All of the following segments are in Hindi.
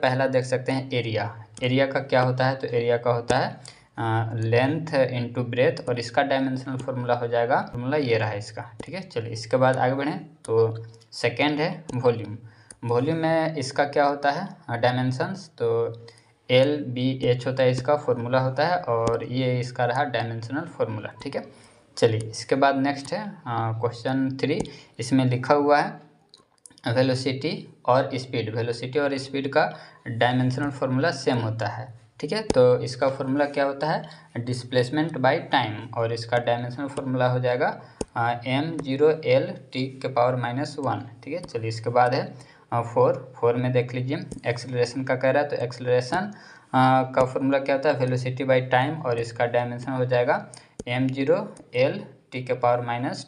पहला देख सकते हैं एरिया। एरिया का क्या होता है, तो एरिया का होता है लेंथ इंटू ब्रेथ, और इसका डायमेंशनल फार्मूला हो जाएगा, फार्मूला ये रहा इसका। ठीक है, चलिए इसके बाद आगे बढ़ें। तो सेकेंड है वॉल्यूम। वॉल्यूम में इसका क्या होता है डायमेंशंस, तो LBH होता है, इसका फॉर्मूला होता है, और ये इसका रहा डायमेंशनल फार्मूला। ठीक है, चलिए इसके बाद नेक्स्ट है क्वेश्चन 3। इसमें लिखा हुआ है वेलोसिटी और स्पीड। वेलोसिटी और स्पीड का डायमेंशनल फार्मूला सेम होता है। ठीक है, तो इसका फार्मूला क्या होता है डिस्प्लेसमेंट बाय टाइम, और इसका डायमेंशनल फार्मूला हो जाएगा m0L_T⁻⁻1। ठीक है, चलिए इसके बाद है 4 में देख लीजिए एक्सेलरेशन का कह रहा है, तो एक्सेलरेशन का फॉर्मूला क्या होता है वेलोसिटी बाय टाइम, और इसका डायमेंशन हो जाएगा m0L_T⁻²।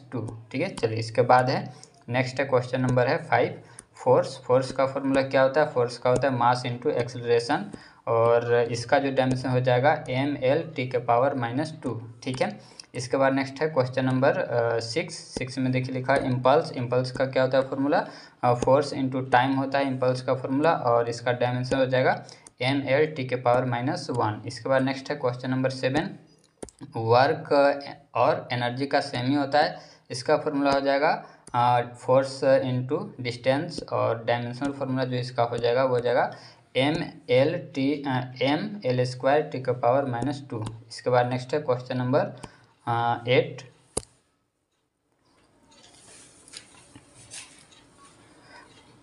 ठीक है, चलिए इसके बाद है नेक्स्ट है क्वेश्चन नंबर है 5 फोर्स। फोर्स का फॉर्मूला क्या होता है, फोर्स का होता है मास इंटू एक्सेलरेशन, और इसका जो डायमेंशन हो जाएगा mL_T⁻²। ठीक है, इसके बाद नेक्स्ट है क्वेश्चन नंबर 6 में देखिए लिखा है इम्पल्स। इम्पल्स का क्या होता है फॉर्मूला, फोर्स इंटू टाइम होता है इम्पल्स का फॉर्मूला, और इसका डायमेंशन हो जाएगा mL_T⁻⁻1। इसके बाद नेक्स्ट है क्वेश्चन नंबर 7। वर्क और एनर्जी का सेम ही होता है, इसका फॉर्मूला हो जाएगा फोर्स इंटू डिस्टेंस, और डायमेंशनल फार्मूला जो इसका हो जाएगा वो हो जाएगा mL²T⁻²। इसके बाद नेक्स्ट है क्वेश्चन नंबर 8।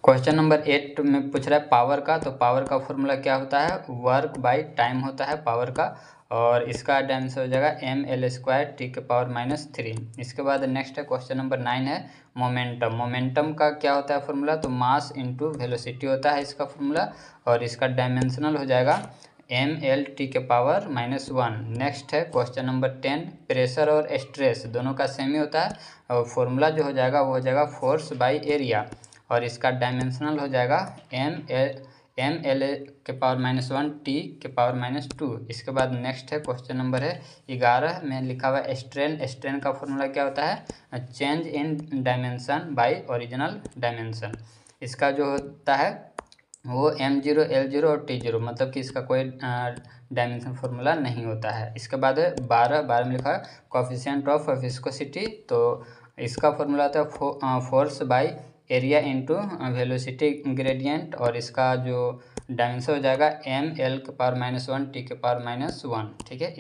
क्वेश्चन नंबर 8 में पूछ रहा है पावर का, तो पावर का फॉर्मूला क्या होता है वर्क बाय टाइम होता है पावर का, और इसका डायमेंशन हो जाएगा mL²T⁻⁻3। इसके बाद नेक्स्ट है क्वेश्चन नंबर 9 है मोमेंटम। मोमेंटम का क्या होता है फॉर्मूला, तो मास इंटू वेलोसिटी होता है इसका फॉर्मूला, और इसका डायमेंशनल हो जाएगा mL_T⁻⁻1। नेक्स्ट है क्वेश्चन नंबर 10। प्रेशर और स्ट्रेस दोनों का सेम ही होता है, और फॉर्मूला जो हो जाएगा वो हो जाएगा फोर्स बाय एरिया, और इसका डायमेंशनल हो जाएगा mL_T⁻⁻2। इसके बाद नेक्स्ट है क्वेश्चन नंबर है 11 में लिखा हुआ है स्ट्रेन। स्ट्रेन का फॉर्मूला क्या होता है change in dimension by original dimension. इसका जो होता है वो m0 L0 और T0, मतलब कि इसका कोई डायमेंशन फार्मूला नहीं होता है। इसके बाद है 12 में लिखा है कोफिशिएंट ऑफ विस्कोसिटी, तो इसका फार्मूला होता है force by area into velocity gradient, और इसका जो डायमेंशन हो जाएगा mL⁻⁻1T⁻⁻1। ठीक है।